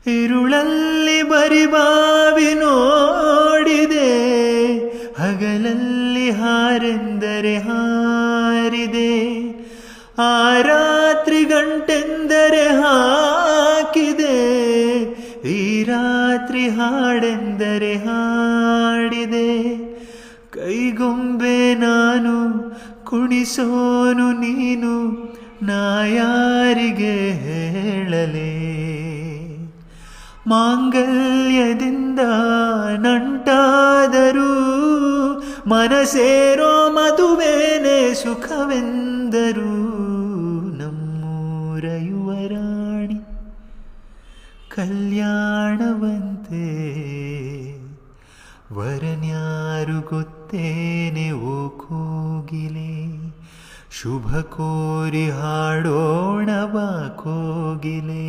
ഇരുളಲ್ಲಿ ಬರಿಬಾವಿ ನೋಡಿದೆ, ಹಗಲಲ್ಲಿ ಹಾರೆಂದರೆ ಹಾರಿದೆ, ಆ ರಾತ್ರಿ ಗಂಟೆಂದರೆ ಹಾಕಿದೆ, ಈ ರಾತ್ರಿ ಹಾಡೆಂದರೆ ಹಾಡಿದೆ. ಕೈಗೊಂಬೆ ನಾನು, ಕುಣಿಸೋನು ನೀನು, ನಾ ಯಾರಿಗೆ ಹೇಳಲೇ? ಮಾಂಗಲ್ಯದಿಂದ ನಂಟಾದರೂ ಮನಸೇರೋ ಮದುವೇನೆ ಸುಖವೆಂದರು. ನಮ್ಮೂರ ಯುವರಾಣಿ ಕಲ್ಯಾಣವಂತೆ, ವರನ್ಯಾರು ಗೊತ್ತೇನೆ ಓ ಕೋಗಿಲೆ, ಶುಭ ಕೋರಿ ಹಾಡೋಣ ಬಾ ಕೋಗಿಲೆ.